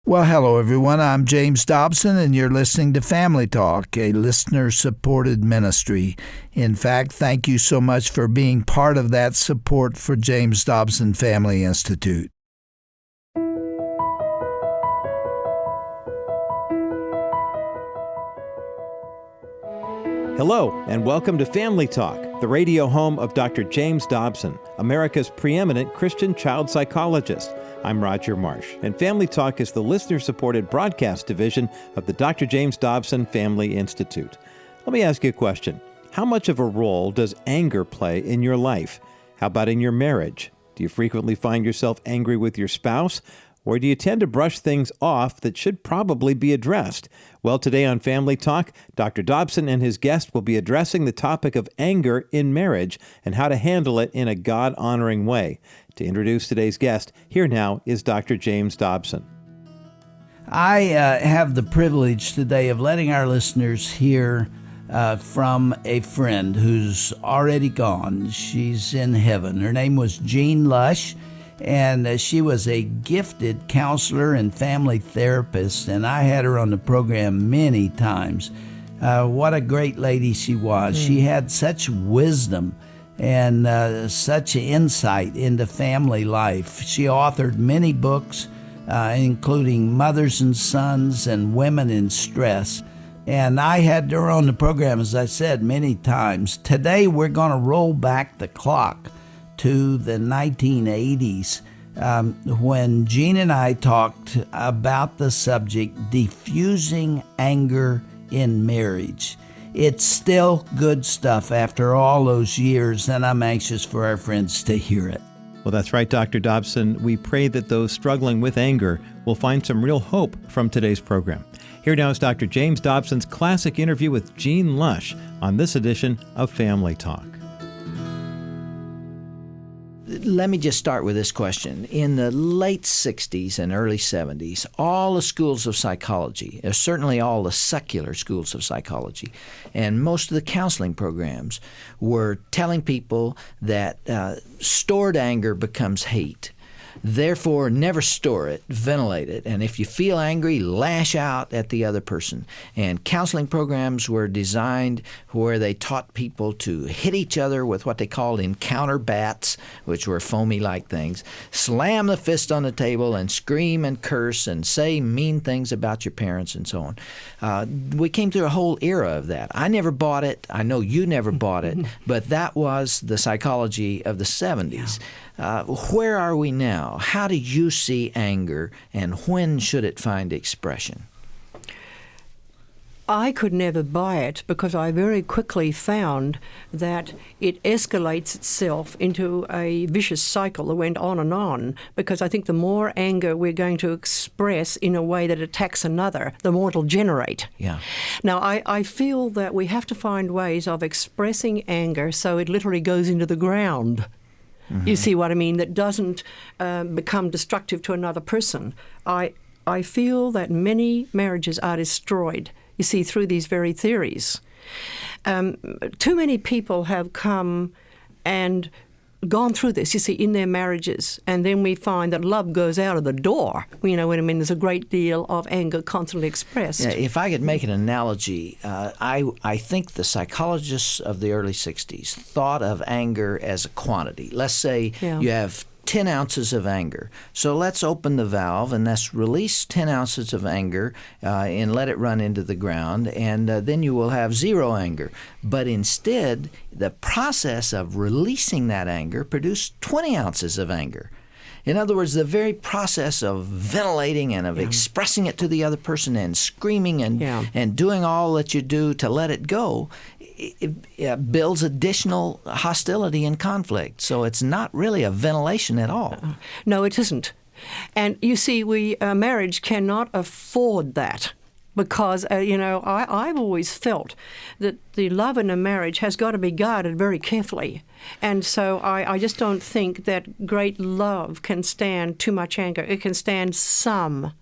Well, hello, everyone. I'm James Dobson, and you're listening to Family Talk, a listener-supported ministry. In fact, thank you so much for being part of that support for James Dobson Family Institute. Hello, and welcome to Family Talk, the radio home of Dr. James Dobson, America's preeminent Christian child psychologist. I'm Roger Marsh, and Family Talk is the listener-supported broadcast division of the Dr. James Dobson Family Institute. Let me ask you a question. How much of a role does anger play in your life? How about in your marriage? Do you frequently find yourself angry with your spouse? Or do you tend to brush things off that should probably be addressed? Well, today on Family Talk, Dr. Dobson and his guest will be addressing the topic of anger in marriage and how to handle it in a God-honoring way. To introduce today's guest, here now is Dr. James Dobson. I have the privilege today of letting our listeners hear from a friend who's already gone. She's in heaven. Her name was Jean Lush, and she was a gifted counselor and family therapist, and I had her on the program many times. What a great lady she was. She had such wisdom and such insight into family life. She authored many books, including Mothers and Sons and Women in Stress. And I had her on the program, as I said, many times. Today we're going to roll back the clock to the 1980s when Jean and I talked about the subject, Defusing Anger in Marriage. It's still good stuff after all those years, and I'm anxious for our friends to hear it. Well, that's right, Dr. Dobson. We pray that those struggling with anger will find some real hope from today's program. Here now is Dr. James Dobson's classic interview with Jean Lush on this edition of Family Talk. Let me just start with this question. In the late 60s and early 70s, all the schools of psychology, certainly all the secular schools of psychology, and most of the counseling programs were telling people that stored anger becomes hate. Therefore, never store it, ventilate it, and if you feel angry, lash out at the other person. And counseling programs were designed where they taught people to hit each other with what they called encounter bats, which were foamy-like things, slam the fist on the table and scream and curse and say mean things about your parents and so on. We came through a whole era of that. I never bought it. I know you never bought it, but that was the psychology of the 70s. Where are we now? How do you see anger, and when should it find expression? I could never buy it because I very quickly found that it escalates itself into a vicious cycle that went on, because I think the more anger we're going to express in a way that attacks another, the more it'll generate. Yeah. Now, I feel that we have to find ways of expressing anger so it literally goes into the ground. Mm-hmm. You see what I mean? That doesn't become destructive to another person. I feel that many marriages are destroyed, you see, through these very theories. Too many people have come and gone through this, you see, in their marriages, and then we find that love goes out of the door. You know what I mean? There's a great deal of anger constantly expressed. Yeah, if I could make an analogy, I think the psychologists of the early 60s thought of anger as a quantity. Let's say you have 10 ounces of anger. So let's open the valve and let's release 10 ounces of anger and let it run into the ground, and then you will have zero anger. But instead, the process of releasing that anger produced 20 ounces of anger. In other words, the very process of ventilating and of expressing it to the other person and screaming and doing all that you do to let it go, it builds additional hostility and conflict. So it's not really a ventilation at all. No, it isn't. And you see, marriage cannot afford that. Because, I've always felt that the love in a marriage has got to be guarded very carefully. And so I just don't think that great love can stand too much anger. It can stand some.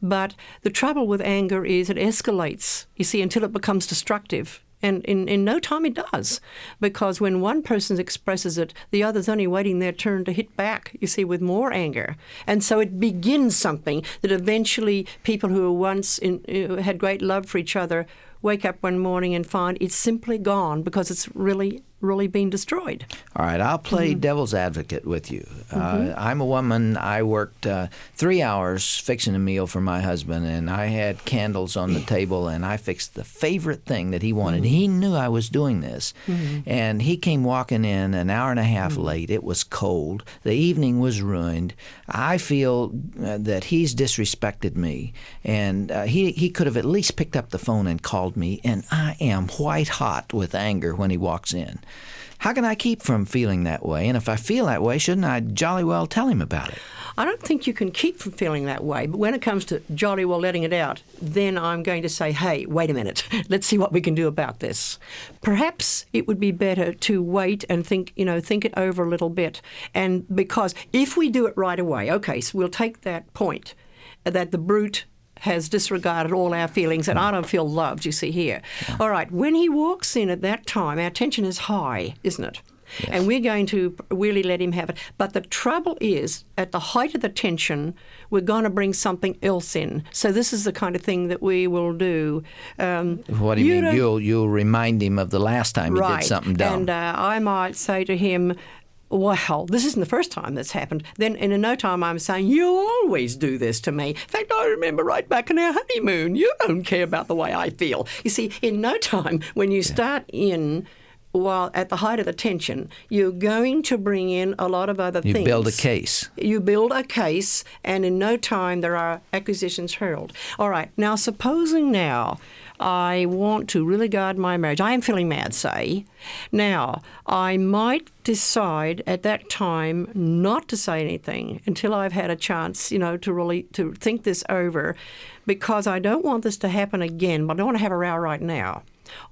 But the trouble with anger is it escalates, you see, until it becomes destructive. And in no time it does, because when one person expresses it, the other's only waiting their turn to hit back, you see, with more anger. And so it begins something that eventually people who were once had great love for each other wake up one morning and find it's simply gone because it's really been destroyed. All right, I'll play devil's advocate with you. I'm a woman. I worked 3 hours fixing a meal for my husband, and I had candles on the table, and I fixed the favorite thing that he wanted. He knew I was doing this, and he came walking in an hour and a half late. It was cold. The evening was ruined. I feel that he's disrespected me, and he could have at least picked up the phone and called me, and I am white hot with anger when he walks in. How can I keep from feeling that way? And if I feel that way, shouldn't I jolly well tell him about it? I don't think you can keep from feeling that way. But when it comes to jolly well letting it out, then I'm going to say, hey, wait a minute. Let's see what we can do about this. Perhaps it would be better to wait and think it over a little bit. And because if we do it right away, okay, so we'll take that point that the brute has disregarded all our feelings, and I don't feel loved, you see here. Yeah. All right, when he walks in at that time, our tension is high, isn't it? Yes. And we're going to really let him have it. But the trouble is, at the height of the tension, we're going to bring something else in. So this is the kind of thing that we will do. What do you mean? You'll remind him of the last time he did something dumb. And I might say to him, well, this isn't the first time that's happened. Then in no time I'm saying, you always do this to me. In fact, I remember right back in our honeymoon, you don't care about the way I feel. You see, in no time, when you start in while at the height of the tension, you're going to bring in a lot of other things. You build a case. You build a case, and in no time there are accusations hurled. All right, now supposing now I want to really guard my marriage. I am feeling mad, say. Now, I might decide at that time not to say anything until I've had a chance, to think this over, because I don't want this to happen again, but I don't want to have a row right now.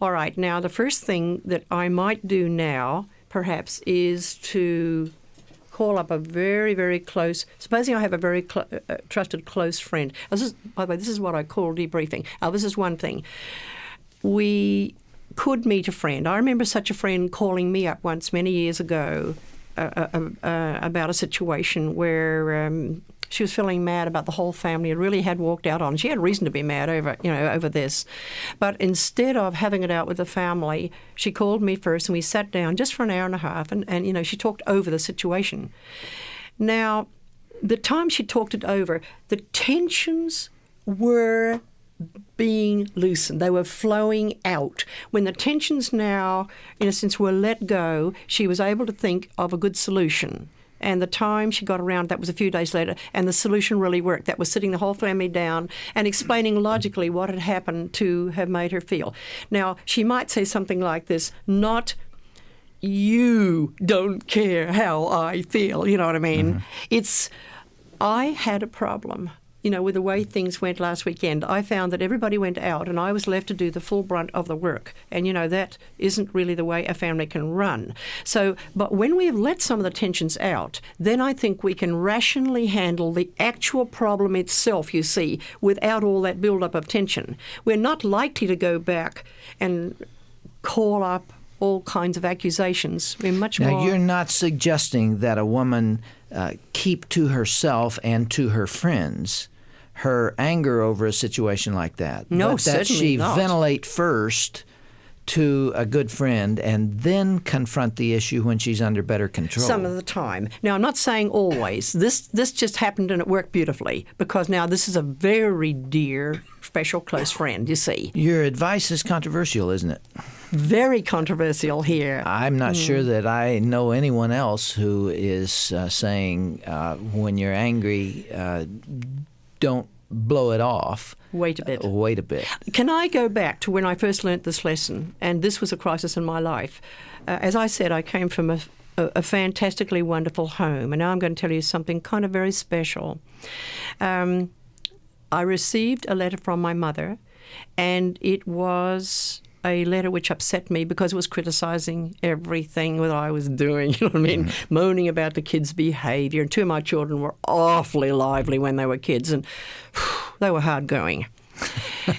All right, now the first thing that I might do now, perhaps, is to call up a very, very close, supposing I have a very trusted close friend. By the way, this is what I call debriefing. This is one thing. We could meet a friend. I remember such a friend calling me up once many years ago about a situation where she was feeling mad about the whole family and really had walked out on. She had reason to be mad over this. But instead of having it out with the family, she called me first and we sat down just for an hour and a half and she talked over the situation. Now, the time she talked it over, the tensions were being loosened. They were flowing out. When the tensions now, in a sense, were let go, she was able to think of a good solution. And the time she got around, that was a few days later, and the solution really worked. That was sitting the whole family down and explaining logically what had happened to have made her feel. Now, she might say something like this, not, you don't care how I feel, you know what I mean? Mm-hmm. It's, I had a problem. With the way things went last weekend, I found that everybody went out and I was left to do the full brunt of the work. And, that isn't really the way a family can run. So, but when we have let some of the tensions out, then I think we can rationally handle the actual problem itself, you see, without all that build-up of tension. We're not likely to go back and call up all kinds of accusations. We're much more... Now, you're not suggesting that a woman keep to herself and to her friends her anger over a situation like that. No, but that she not. Ventilate first to a good friend and then confront the issue when she's under better control. Some of the time. Now, I'm not saying always. This just happened and it worked beautifully because now this is a very dear, special, close friend, you see. Your advice is controversial, isn't it? Very controversial here. I'm not sure that I know anyone else who is saying when you're angry, don't blow it off. Wait a bit. Wait a bit. Can I go back to when I first learnt this lesson? And this was a crisis in my life. As I said, I came from a fantastically wonderful home. And now I'm going to tell you something kind of very special. I received a letter from my mother, and it was a letter which upset me because it was criticising everything that I was doing, you know what I mean, moaning about the kids' behaviour. And two of my children were awfully lively when they were kids, and they were hard going.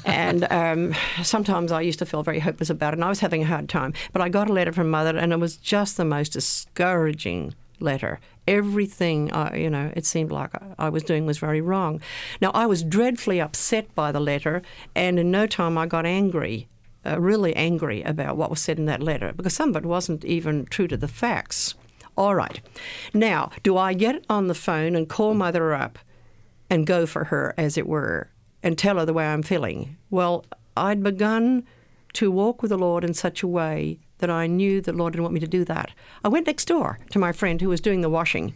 And sometimes I used to feel very hopeless about it, and I was having a hard time. But I got a letter from Mother, and it was just the most discouraging letter. Everything, it seemed like I was doing was very wrong. Now, I was dreadfully upset by the letter, and in no time I got angry, really angry about what was said in that letter, because some of it wasn't even true to the facts. All right. Now, do I get on the phone and call Mother up and go for her, as it were, and tell her the way I'm feeling? Well, I'd begun to walk with the Lord in such a way that I knew the Lord didn't want me to do that. I went next door to my friend who was doing the washing,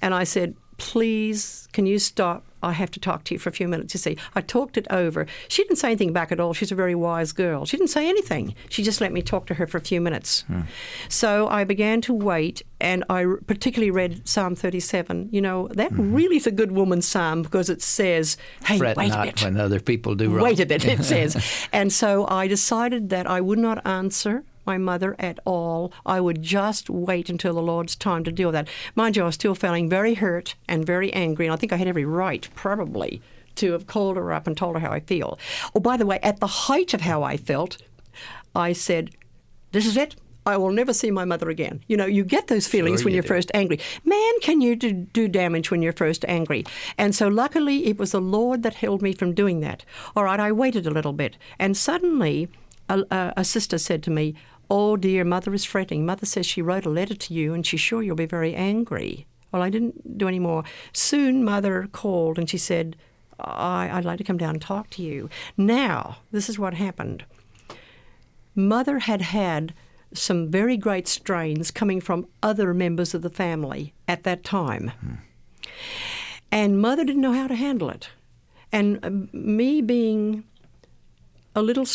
and I said, please, can you stop? I have to talk to you for a few minutes. You see, I talked it over. She didn't say anything back at all. She's a very wise girl. She didn't say anything. She just let me talk to her for a few minutes. So I began to wait, and I particularly read Psalm 37. That really is a good woman's psalm, because it says, hey, Fret wait not a bit. when other people do wrong. Wait a bit, it says. And so I decided that I would not answer my mother at all. I would just wait until the Lord's time to deal with that. Mind you, I was still feeling very hurt and very angry, and I think I had every right, probably, to have called her up and told her how I feel. Oh, by the way, at the height of how I felt, I said, this is it. I will never see my mother again. You get those feelings Sure when you you're do. first angry. Man, can you do damage when you're first angry? And so luckily, it was the Lord that held me from doing that. All right, I waited a little bit, and suddenly a sister said to me, oh dear, Mother is fretting. Mother says she wrote a letter to you and she's sure you'll be very angry. Well, I didn't do any more. Soon Mother called and she said, I'd like to come down and talk to you. Now, this is what happened. Mother had some very great strains coming from other members of the family at that time. And Mother didn't know how to handle it. And me being a little,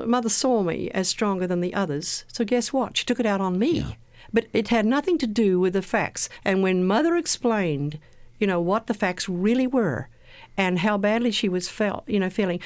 Mother saw me as stronger than the others. So guess what? She took it out on me. Yeah. But it had nothing to do with the facts. And when Mother explained, what the facts really were and how badly she was feeling,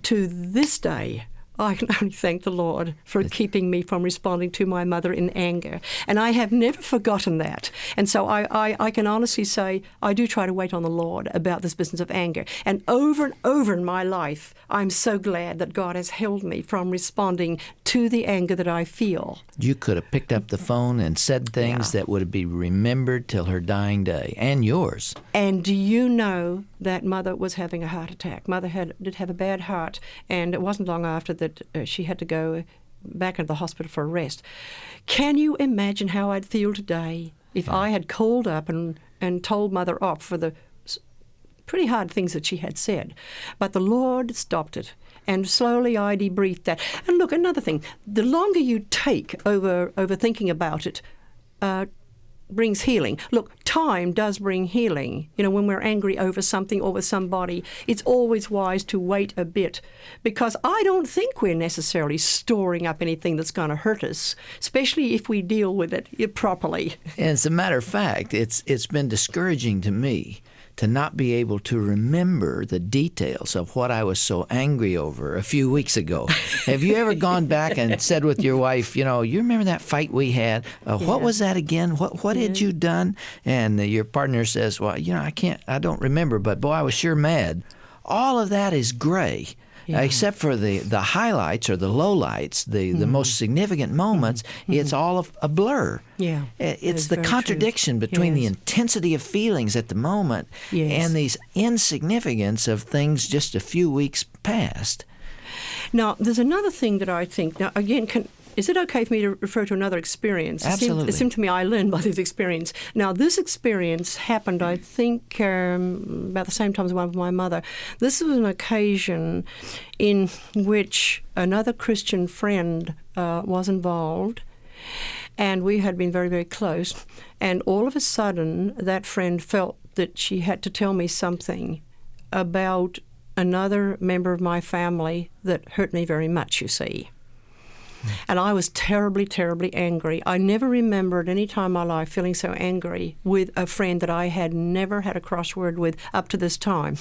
to this day, I can only thank the Lord for keeping me from responding to my mother in anger. And I have never forgotten that. And so I can honestly say I do try to wait on the Lord about this business of anger. And over in my life, I'm so glad that God has held me from responding to the anger that I feel. You could have picked up the phone and said things that would be remembered till her dying day, and yours. And do you know that Mother was having a heart attack? Mother did have a bad heart, and it wasn't long after that she had to go back into the hospital for a rest. Can you imagine how I'd feel today if I had called up and told Mother off for the pretty hard things that she had said? But the Lord stopped it. And slowly I debriefed that. And look, another thing, the longer you take over thinking about it, brings healing. Look, time does bring healing. When we're angry over something or with somebody, it's always wise to wait a bit, because I don't think we're necessarily storing up anything that's going to hurt us, especially if we deal with it properly. And as a matter of fact, it's been discouraging to me to not be able to remember the details of what I was so angry over a few weeks ago. Have you ever gone back and said with your wife, you remember that fight we had? What was that again? What had you done? And your partner says, well, I don't remember, but boy, I was sure mad. All of that is gray. Except for the highlights or the lowlights, the most significant moments, it's all a blur. Yeah, it's the contradiction between the intensity of feelings at the moment and these insignificance of things just a few weeks past. Now, there's another thing that I think, now again, is it okay for me to refer to another experience? Absolutely. It seemed to me I learned by this experience. Now, this experience happened, I think, about the same time as one with my mother. This was an occasion in which another Christian friend was involved, and we had been very, very close. And all of a sudden, that friend felt that she had to tell me something about another member of my family that hurt me very much, you see. And I was terribly, terribly angry. I never remember at any time in my life feeling so angry with a friend that I had never had a crossword with up to this time.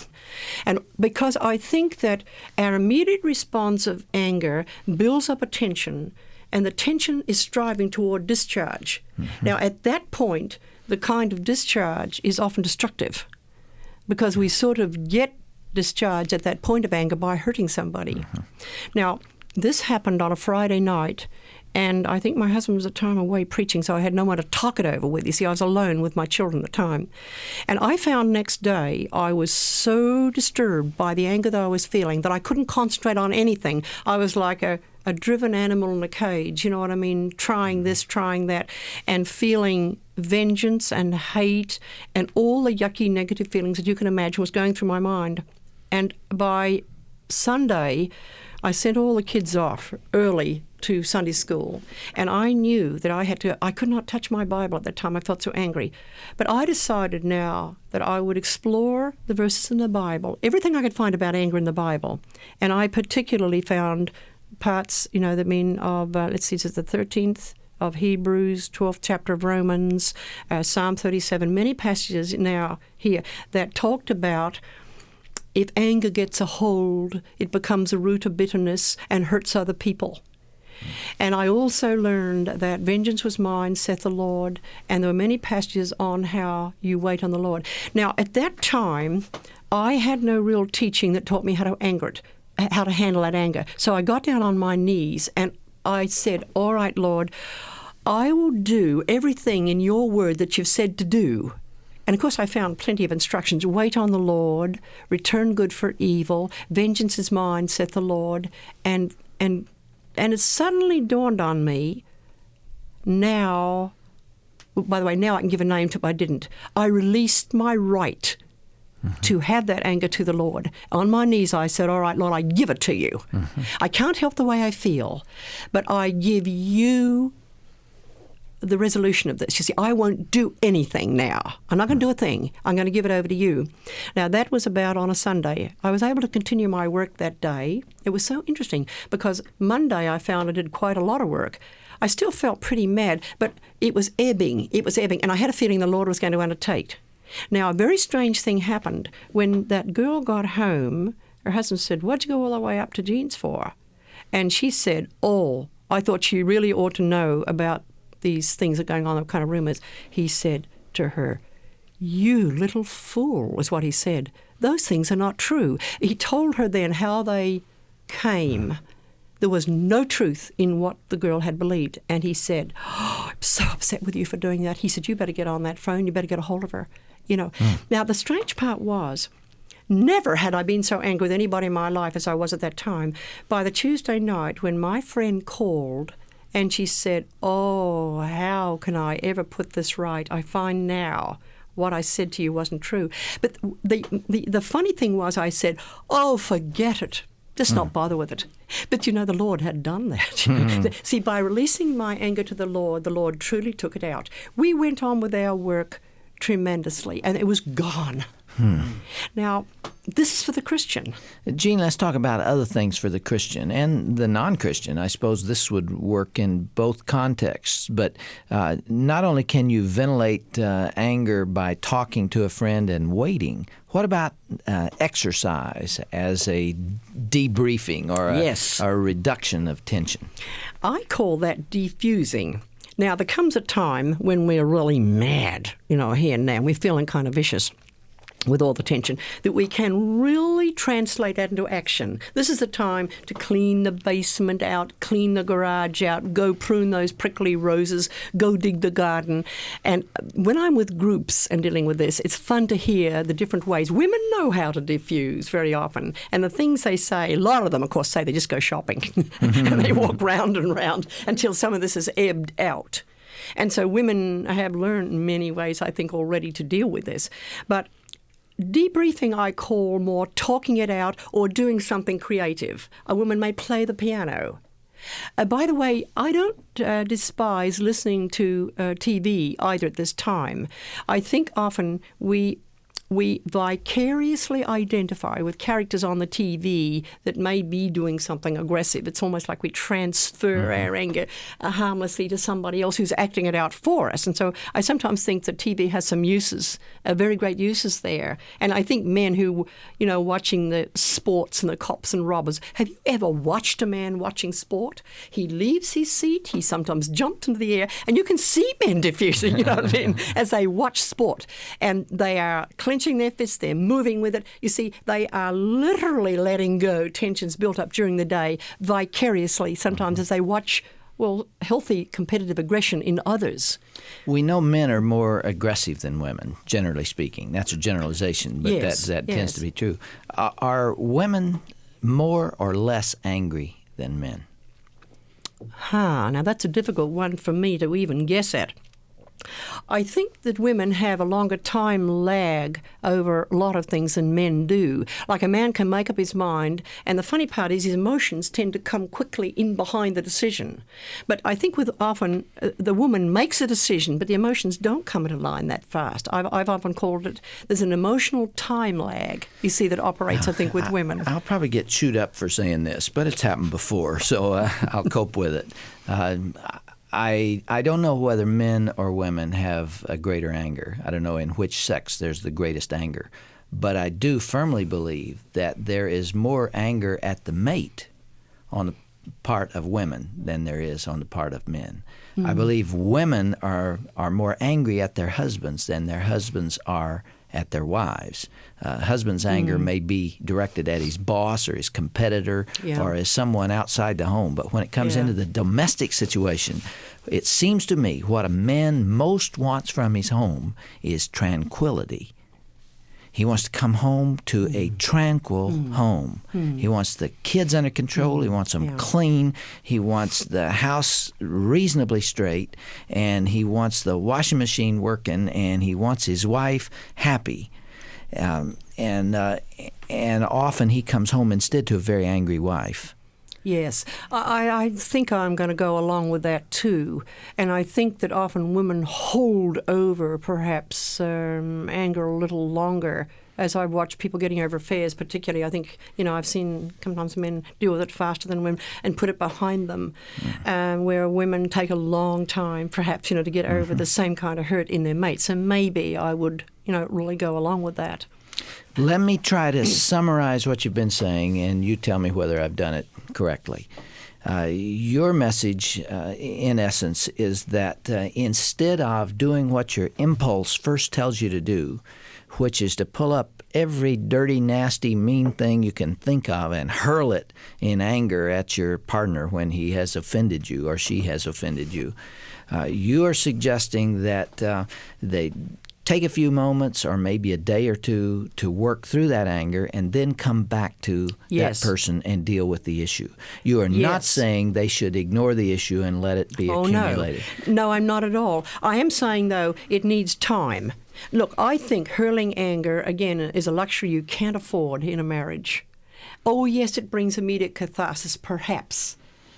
And because I think that our immediate response of anger builds up a tension, and the tension is striving toward discharge. Now, at that point, the kind of discharge is often destructive, because we sort of get discharge at that point of anger by hurting somebody. Now, this happened on a Friday night, and I think my husband was at the time away preaching, so I had no one to talk it over with. You see, I was alone with my children at the time. And I found next day I was so disturbed by the anger that I was feeling that I couldn't concentrate on anything. I was like a driven animal in a cage, you know what I mean? Trying this, trying that, and feeling vengeance and hate and all the yucky negative feelings that you can imagine was going through my mind. And by Sunday, I sent all the kids off early to Sunday school, and I knew that I could not touch my Bible at that time. I felt so angry. But I decided now that I would explore the verses in the Bible, everything I could find about anger in the Bible. And I particularly found parts, that mean of, this is the 13th of Hebrews, 12th chapter of Romans, Psalm 37, many passages now here that talked about if anger gets a hold, it becomes a root of bitterness and hurts other people. And I also learned that vengeance was mine, saith the Lord, and there were many passages on how you wait on the Lord. Now, at that time, I had no real teaching that taught me how to handle that anger. So I got down on my knees and I said, all right, Lord, I will do everything in your word that you've said to do. And of course, I found plenty of instructions. Wait on the Lord, return good for evil, vengeance is mine, saith the Lord. And it suddenly dawned on me, now, by the way, now I can give a name to it, but I didn't. I released my right to have that anger to the Lord. On my knees, I said, all right, Lord, I give it to you. I can't help the way I feel, but I give you the resolution of this. You see, I won't do anything now. I'm not going to do a thing. I'm going to give it over to you. Now, that was about on a Sunday. I was able to continue my work that day. It was so interesting because Monday I found I did quite a lot of work. I still felt pretty mad, but it was ebbing. And I had a feeling the Lord was going to undertake. Now, a very strange thing happened. When that girl got home, her husband said, what'd you go all the way up to Jean's for? And she said, I thought you really ought to know about these things that are going on, the kind of rumors. He said to her, you little fool, was what he said. Those things are not true. He told her then how they came. There was no truth in what the girl had believed. And he said, I'm so upset with you for doing that. He said, you better get on that phone. You better get a hold of her. Now, the strange part was, never had I been so angry with anybody in my life as I was at that time. By the Tuesday night, when my friend called, and she said, how can I ever put this right? I find now what I said to you wasn't true. But the funny thing was I said, forget it. Just not bother with it. But, the Lord had done that. See, by releasing my anger to the Lord truly took it out. We went on with our work tremendously, and it was gone. Now, this is for the Christian. Jean, let's talk about other things for the Christian and the non-Christian. I suppose this would work in both contexts. But not only can you ventilate anger by talking to a friend and waiting, what about exercise as a debriefing or a reduction of tension? I call that defusing. Now, there comes a time when we're really mad, here and now. We're feeling kind of vicious with all the tension, that we can really translate that into action. This is the time to clean the basement out, clean the garage out, go prune those prickly roses, go dig the garden. And when I'm with groups and dealing with this, it's fun to hear the different ways. Women know how to diffuse very often. And the things they say, a lot of them, of course, say they just go shopping. And they walk round and round until some of this is ebbed out. And so women have learned in many ways, I think, already to deal with this. But debriefing I call more talking it out or doing something creative. A woman may play the piano. By the way, I don't despise listening to TV either at this time. I think often we vicariously identify with characters on the TV that may be doing something aggressive. It's almost like we transfer our anger harmlessly to somebody else who's acting it out for us. And so I sometimes think that TV has some uses, very great uses there. And I think men who, watching the sports and the cops and robbers, have you ever watched a man watching sport? He leaves his seat, he sometimes jumps into the air, and you can see men diffusing, as they watch sport. And they are clenching clenching their fists, they're moving with it. You see, they are literally letting go tensions built up during the day vicariously, sometimes as they watch, well, healthy competitive aggression in others. We know men are more aggressive than women, generally speaking. That's a generalization, but Yes, that yes. tends to be true. Are women more or less angry than men? Now that's a difficult one for me to even guess at. I think that women have a longer time lag over a lot of things than men do. Like a man can make up his mind, and the funny part is his emotions tend to come quickly in behind the decision. But I think with often the woman makes a decision, but the emotions don't come into line that fast. I've often called it, there's an emotional time lag, you see, that operates, I think, with women. I'll probably get chewed up for saying this, but it's happened before, so I'll cope with it. I don't know whether men or women have a greater anger. I don't know in which sex there's the greatest anger. But I do firmly believe that there is more anger at the mate on the part of women than there is on the part of men. Mm-hmm. I believe women are more angry at their husbands than their husbands are at their wives. Husband's anger may be directed at his boss or his competitor or as someone outside the home. But when it comes into the domestic situation, it seems to me what a man most wants from his home is tranquility. He wants to come home to a tranquil home. He wants the kids under control. He wants them clean. He wants the house reasonably straight. And he wants the washing machine working. And he wants his wife happy. And often he comes home instead to a very angry wife. Yes, I think I'm going to go along with that too. And I think that often women hold over perhaps anger a little longer. As I watch people getting over affairs, particularly, I think, I've seen sometimes men deal with it faster than women and put it behind them, where women take a long time perhaps, to get over the same kind of hurt in their mate. So maybe I would, really go along with that. Let me try to summarize what you've been saying, and you tell me whether I've done it correctly. Your message, in essence, is that instead of doing what your impulse first tells you to do, which is to pull up every dirty, nasty, mean thing you can think of and hurl it in anger at your partner when he has offended you or she has offended you, you are suggesting that they take a few moments or maybe a day or two to work through that anger and then come back to that person and deal with the issue. You are not saying they should ignore the issue and let it be accumulated. No, I'm not at all. I am saying, though, it needs time. Look, I think hurling anger, again, is a luxury you can't afford in a marriage. Oh, yes, it brings immediate catharsis, perhaps,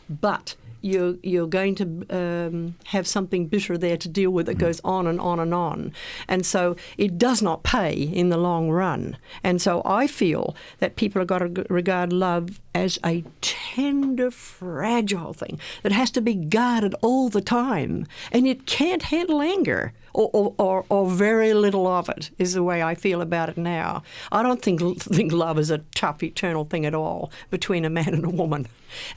but you're going to have something bitter there to deal with that goes on and on and on. And so it does not pay in the long run. And so I feel that people have got to regard love as a tender, fragile thing that has to be guarded all the time. And it can't handle anger, or very little of it, is the way I feel about it now. I don't think love is a tough, eternal thing at all between a man and a woman.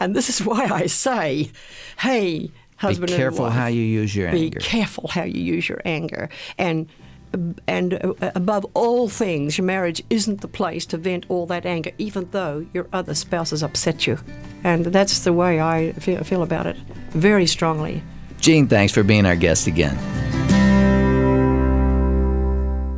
And this is why I say, hey, husband and wife, be careful how you use your anger. Be careful how you use your anger. And above all things, your marriage isn't the place to vent all that anger, even though your other spouse has upset you. And that's the way I feel about it, very strongly. Jean, thanks for being our guest again.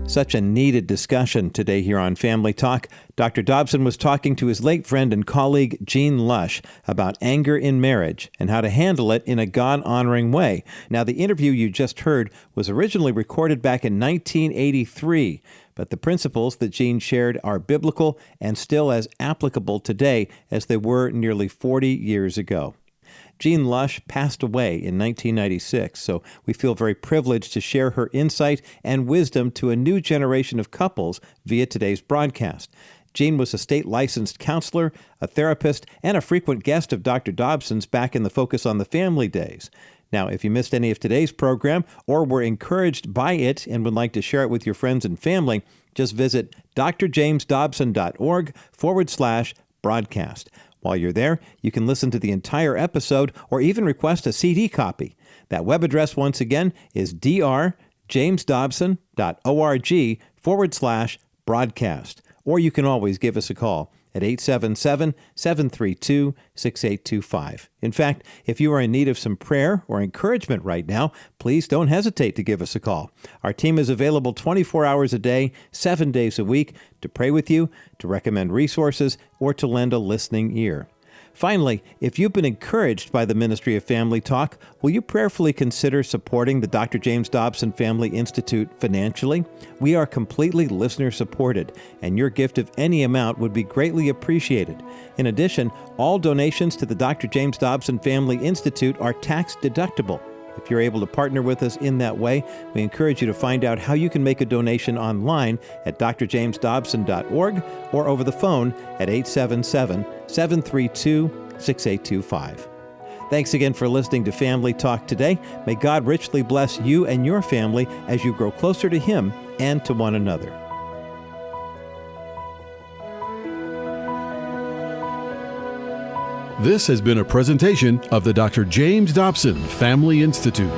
Such a needed discussion today here on Family Talk. Dr. Dobson was talking to his late friend and colleague, Jean Lush, about anger in marriage and how to handle it in a God-honoring way. Now, the interview you just heard was originally recorded back in 1983, but the principles that Jean shared are biblical and still as applicable today as they were nearly 40 years ago. Jean Lush passed away in 1996, so we feel very privileged to share her insight and wisdom to a new generation of couples via today's broadcast. Jean was a state-licensed counselor, a therapist, and a frequent guest of Dr. Dobson's back in the Focus on the Family days. Now, if you missed any of today's program or were encouraged by it and would like to share it with your friends and family, just visit drjamesdobson.org/broadcast. While you're there, you can listen to the entire episode or even request a CD copy. That web address, once again, is drjamesdobson.org 877-732-6825/broadcast. Or you can always give us a call at 877-732-6825. In fact, if you are in need of some prayer or encouragement right now, please don't hesitate to give us a call. Our team is available 24 hours a day, 7 days a week, to pray with you, to recommend resources, or to lend a listening ear. Finally, if you've been encouraged by the ministry of Family Talk, will you prayerfully consider supporting the Dr. James Dobson Family Institute financially? We are completely listener-supported, and your gift of any amount would be greatly appreciated. In addition, all donations to the Dr. James Dobson Family Institute are tax-deductible. If you're able to partner with us in that way, we encourage you to find out how you can make a donation online at drjamesdobson.org or over the phone at 877-732-6825. Thanks again for listening to Family Talk today. May God richly bless you and your family as you grow closer to Him and to one another. This has been a presentation of the Dr. James Dobson Family Institute.